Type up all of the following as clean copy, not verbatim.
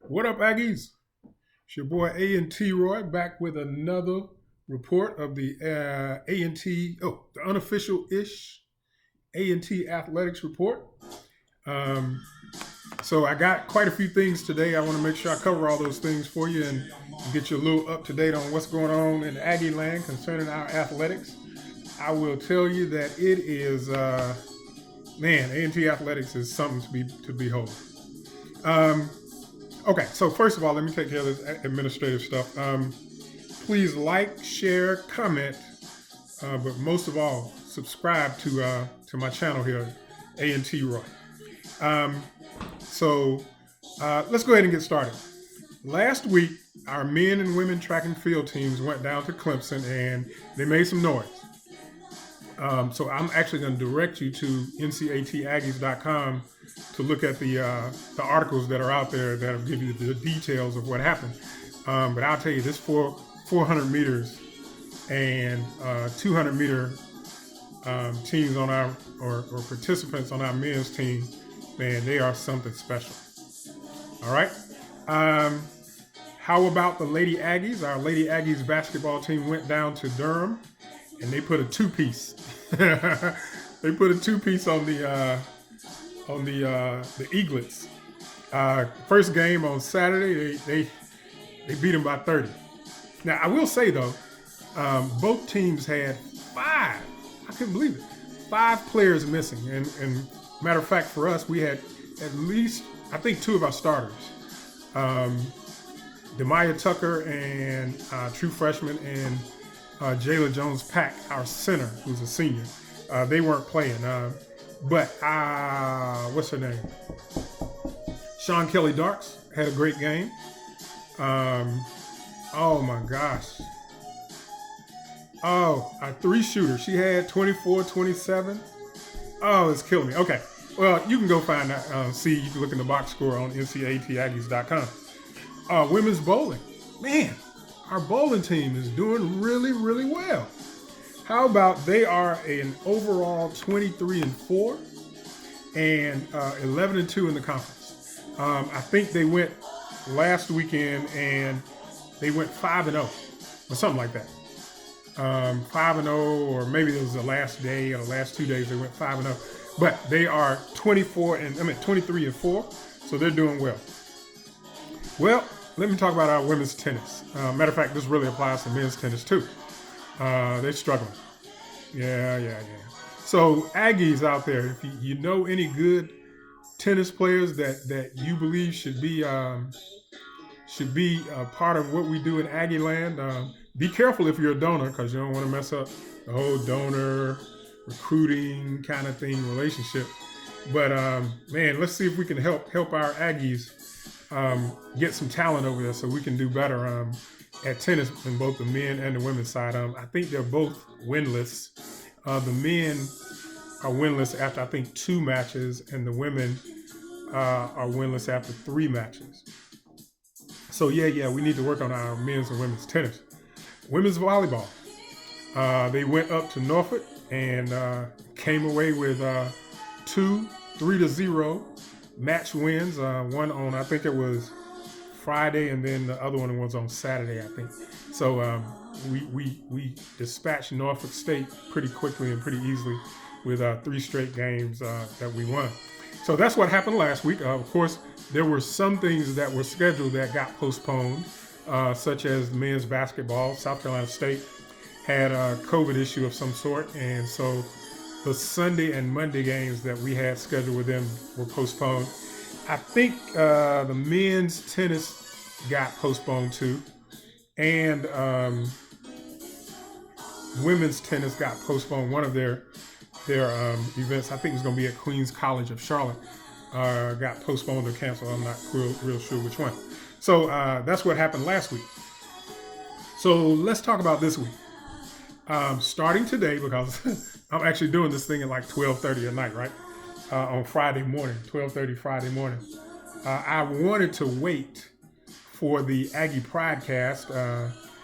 What up, Aggies? It's your boy A&T-roy back with another report of the the unofficial-ish A&T athletics report. Um, so I got quite a few things today. I want to make sure I cover all those things for you and get you a little up to date on what's going on in Aggie land concerning our athletics. I will tell you that it is, A&T athletics is something to behold. Um, Okay, so first of all, let me take care of this administrative stuff. Please like, share, comment, but most of all, subscribe to my channel here, A&T-roy. Um, so let's go ahead and get started. Last week, our men and women track and field teams went down to Clemson and they made some noise. So I'm actually going to direct you to ncataggies.com to look at the articles that are out there that'll give you the details of what happened. But I'll tell you, this 400 meters and 200 meter teams on our or participants on our men's team, man, they are something special. All right. How about the Lady Aggies? Our Lady Aggies basketball team went down to Durham, and they put a two-piece. They put a two-piece on the Eaglets. First game on Saturday, they beat them by 30. Now I will say though, both teams had five. I couldn't believe it. 5 players missing, and matter of fact, for us, we had at least I think 2 of our starters. Demaya Tucker and true freshman and Jayla Jones-Pack, our center, who's a senior. They weren't playing. But what's her name? Sean Kelly Darks had a great game. Oh my gosh. Oh, our 3-shooter. She had 24, 27. Oh, it's killing me. Okay. Well, you can go find that. See, you can look in the box score on ncataggies.com. Women's bowling. Man, our bowling team is doing really, really well. How about they are an overall 23-4 and 11-2 in the conference. I think they went last weekend and they went 5-0 or something like that. 5-0, or maybe it was the last day or the last 2 days they went 5-0. But they are 23-4, so they're doing well. Well, let me talk about our women's tennis. Matter of fact, this really applies to men's tennis too. They're struggling. Yeah. So Aggies out there, if you know any good tennis players that you believe should be a part of what we do in Aggie land, be careful if you're a donor, because you don't want to mess up the whole donor recruiting kind of thing relationship. But man, let's see if we can help our Aggies get some talent over there so we can do better at tennis in both the men and the women's side. I think they're both winless. The men are winless after I think 2 matches, and the women are winless after 3 matches. So yeah, we need to work on our men's and women's tennis. Women's volleyball. They went up to Norfolk and came away with 2 3-0 match wins. One on, I think it was Friday, and then the other one was on Saturday, I think. So we dispatched Norfolk State pretty quickly and pretty easily with 3 straight games that we won. So that's what happened last week. Of course, there were some things that were scheduled that got postponed, such as men's basketball. South Carolina State had a COVID issue of some sort, and so the Sunday and Monday games that we had scheduled with them were postponed. I think the men's tennis got postponed too, and women's tennis got postponed. One of their events, I think it's going to be at Queens College of Charlotte, got postponed or canceled. I'm not real sure which one. So that's what happened last week. So let's talk about this week. Starting today, because I'm actually doing this thing at like 12:30 at night, right? On Friday morning, 12:30 Friday morning. I wanted to wait for the Aggie Pridecast,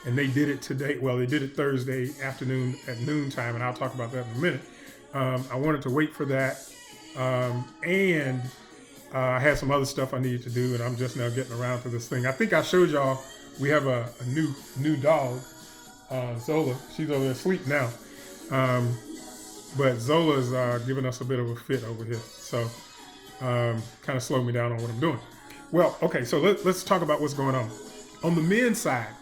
and they did it today. Well, they did it Thursday afternoon at noontime, and I'll talk about that in a minute. I wanted to wait for that, and I had some other stuff I needed to do, and I'm just now getting around to this thing. I think I showed y'all we have a new dog, Zola. She's over there asleep now. But Zola's giving us a bit of a fit over here. So kind of slowed me down on what I'm doing. Well, okay, so let's talk about what's going on. On the men's side,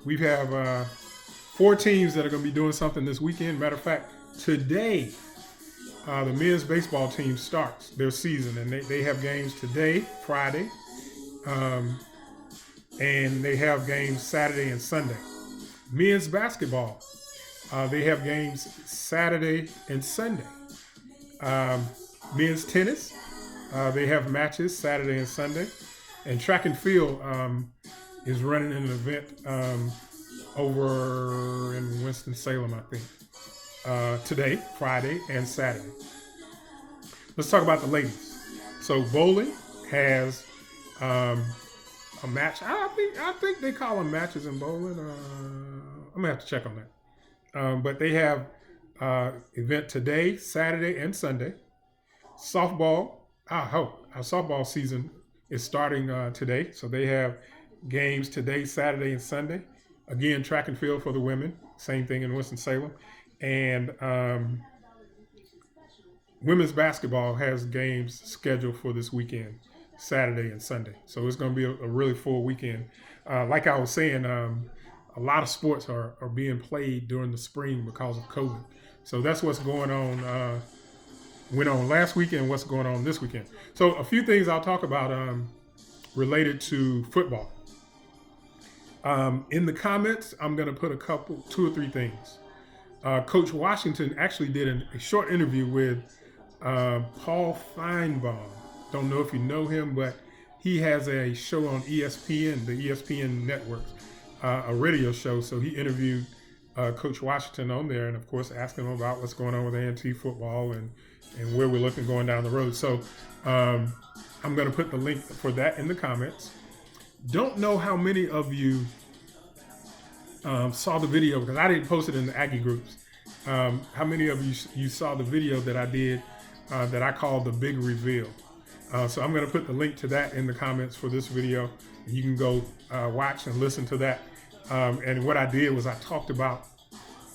we have 4 teams that are going to be doing something this weekend. Matter of fact, today, the men's baseball team starts their season, and they have games today, Friday, and they have games Saturday and Sunday. Men's basketball, they have games Saturday and Sunday. Men's tennis, they have matches Saturday and Sunday. And track and field is running an event over in Winston-Salem, I think, today, Friday, and Saturday. Let's talk about the ladies. So bowling has a match. I think they call them matches in bowling. I'm gonna have to check on that. But they have event today, Saturday, and Sunday. Softball. Our softball season is starting today, so they have games today, Saturday, and Sunday. Again, track and field for the women. Same thing in Winston-Salem. And women's basketball has games scheduled for this weekend, Saturday and Sunday. So it's going to be a really full weekend. Like I was saying, a lot of sports are being played during the spring because of COVID. So that's what's going on, went on last weekend, what's going on this weekend. So a few things I'll talk about related to football. In the comments, I'm going to put 2 or 3 things. Coach Washington actually did a short interview with Paul Feinbaum. Don't know if you know him, but he has a show on ESPN, the ESPN network, a radio show. So he interviewed Coach Washington on there, and of course asking him about what's going on with A&T football and where we're looking going down the road. So I'm going to put the link for that in the comments. Don't know how many of you saw the video, because I didn't post it in the Aggie groups. How many of you saw the video that I did that I called the big reveal? So I'm going to put the link to that in the comments for this video. You can go watch and listen to that. And what I did was I talked about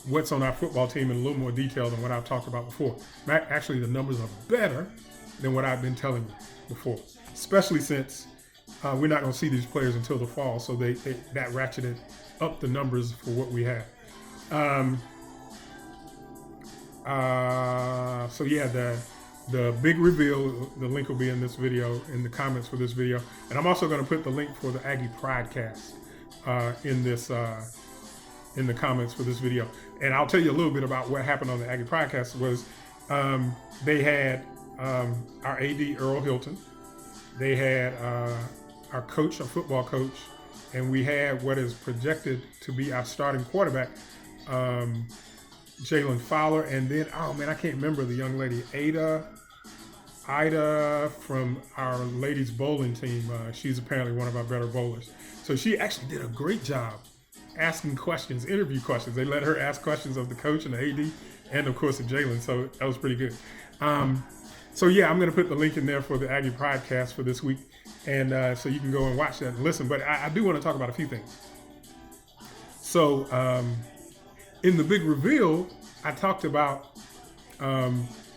what's on our football team in a little more detail than what I've talked about before. Actually, the numbers are better than what I've been telling you before, especially since we're not going to see these players until the fall. So that ratcheted up the numbers for what we have. So yeah, the big reveal, the link will be in this video, in the comments for this video. And I'm also going to put the link for the Aggie Pridecast in the comments for this video. And I'll tell you a little bit about what happened on the Aggie Pridecast. Was they had our AD Earl Hilton, they had our coach, our football coach, and we had what is projected to be our starting quarterback, Jalen Fowler, and then, oh man, I can't remember the young lady, Ida from our ladies bowling team. She's apparently one of our better bowlers. So she actually did a great job asking questions, interview questions. They let her ask questions of the coach and the AD, and of course of Jalen. So that was pretty good. So yeah, I'm going to put the link in there for the Aggie Podcast for this week, and so you can go and watch that and listen. But I do want to talk about a few things. So in the big reveal, I talked about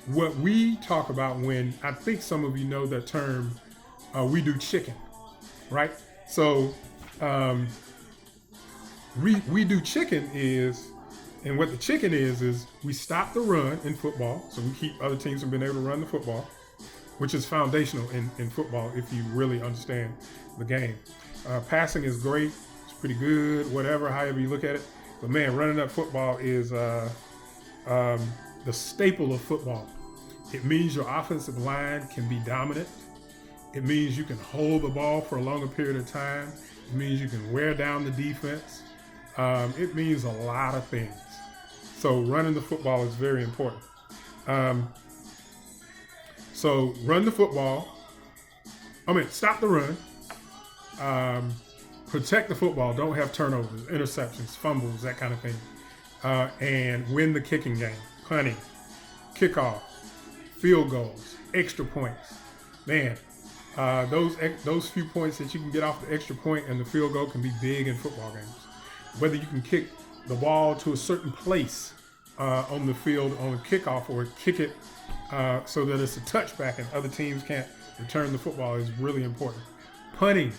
what we talk about when, I think some of you know the term, we do chicken, right? So we do chicken is, and what the chicken is we stop the run in football, so we keep other teams from being able to run the football, which is foundational in football if you really understand the game. Passing is great, it's pretty good, whatever, however you look at it. But man, running up football is the staple of football. It means your offensive line can be dominant. It means you can hold the ball for a longer period of time. It means you can wear down the defense. It means a lot of things. So running the football is very important. So run the football. Stop the run. Protect the football. Don't have turnovers, interceptions, fumbles, that kind of thing. And win the kicking game. Punting, kickoff, field goals, extra points. Man, Those few points that you can get off the extra point and the field goal can be big in football games. Whether you can kick the ball to a certain place on the field on a kickoff, or kick it so that it's a touchback and other teams can't return the football is really important. Punting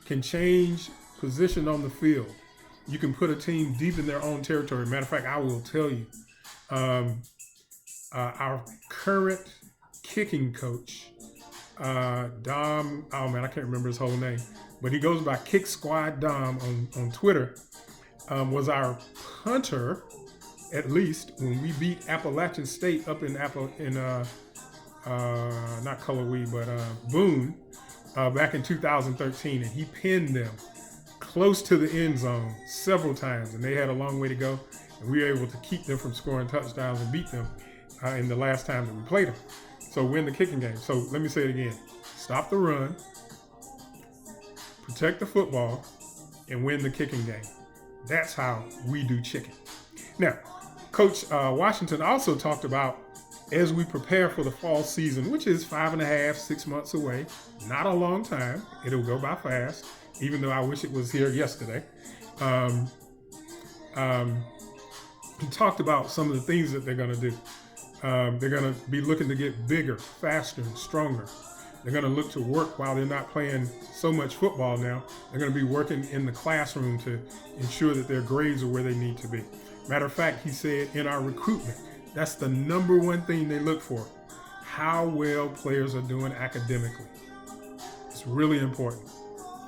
can change position on the field. You can put a team deep in their own territory. Matter of fact, I will tell you, our current kicking coach, Dom, oh man, I can't remember his whole name, but he goes by Kick Squad Dom on Twitter, was our punter, at least when we beat Appalachian State up in not Colorwee, but Boone, back in 2013, and he pinned them close to the end zone several times, and they had a long way to go, and we were able to keep them from scoring touchdowns and beat them in the last time that we played them. So win the kicking game. So let me say it again. Stop the run, protect the football, and win the kicking game. That's how we do chicken. Now, Coach Washington also talked about, as we prepare for the fall season, which is 5.5, 6 months away, not a long time. It'll go by fast, even though I wish it was here yesterday. He talked about some of the things that they're going to do. They're going to be looking to get bigger, faster, and stronger. They're going to look to work while they're not playing so much football now. They're going to be working in the classroom to ensure that their grades are where they need to be. Matter of fact, he said in our recruitment, that's the number one thing they look for, how well players are doing academically. It's really important,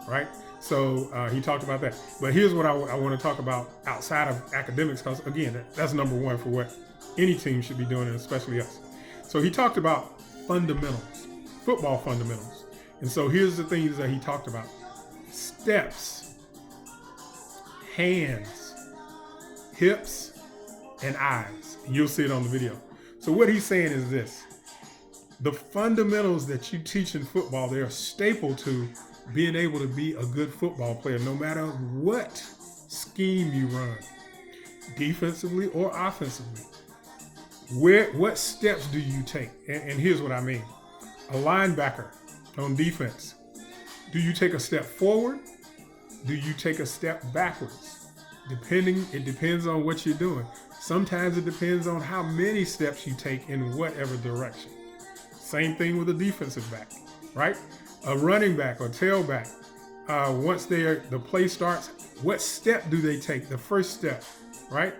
right? So he talked about that. But here's what I want to talk about outside of academics, because again, that's number one for what any team should be doing, and especially us. So he talked about fundamentals, football fundamentals. And so here's the things that he talked about: steps, hands, hips, and eyes. And you'll see it on the video. So what he's saying is this: the fundamentals that you teach in football, they're a staple to being able to be a good football player, no matter what scheme you run, defensively or offensively. What steps do you take? And here's what I mean. A linebacker on defense, do you take a step forward? Do you take a step backwards? It depends on what you're doing. Sometimes it depends on how many steps you take in whatever direction. Same thing with a defensive back, right? A running back or tailback, once the play starts, what step do they take? The first step, right?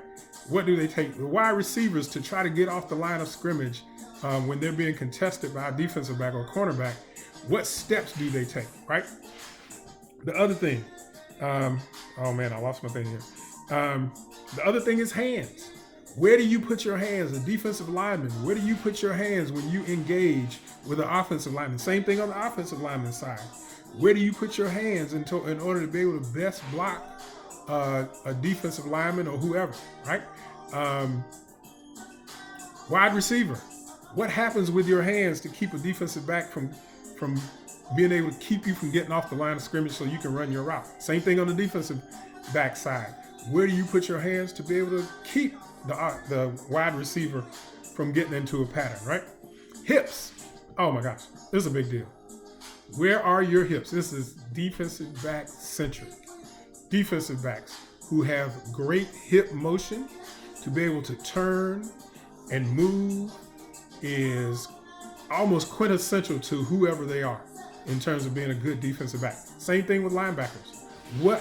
What do they take? The wide receivers, to try to get off the line of scrimmage when they're being contested by a defensive back or cornerback, what steps do they take, right? The other thing, oh man, I lost my thing here. The other thing is hands. Where do you put your hands? A defensive lineman, where do you put your hands when you engage with an offensive lineman? Same thing on the offensive lineman side. Where do you put your hands in order to be able to best block a defensive lineman or whoever, right? Wide receiver. What happens with your hands to keep a defensive back from being able to keep you from getting off the line of scrimmage so you can run your route? Same thing on the defensive back side. Where do you put your hands to be able to keep the wide receiver from getting into a pattern, right? Hips. Oh my gosh, this is a big deal. Where are your hips? This is defensive back centric. Defensive backs who have great hip motion to be able to turn and move is almost quintessential to whoever they are in terms of being a good defensive back. Same thing with linebackers.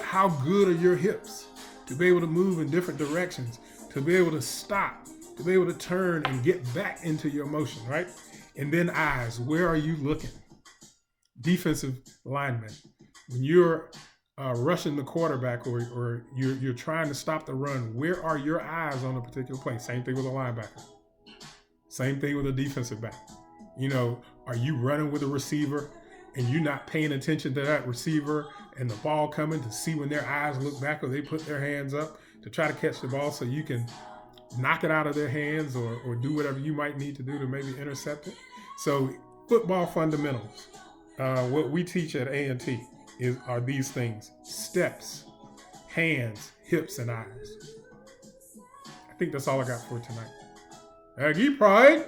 How good are your hips to be able to move in different directions, to be able to stop, to be able to turn and get back into your motion, right? And then eyes. Where are you looking? Defensive lineman. When you're rushing the quarterback or you're trying to stop the run, where are your eyes on a particular play? Same thing with a linebacker. Same thing with a defensive back. Are you running with a receiver and you're not paying attention to that receiver and the ball coming to see when their eyes look back or they put their hands up to try to catch the ball so you can knock it out of their hands or do whatever you might need to do to maybe intercept it? So football fundamentals, what we teach at A&T are these things: steps, hands, hips, and eyes. I think that's all I got for tonight. Aggie Pride.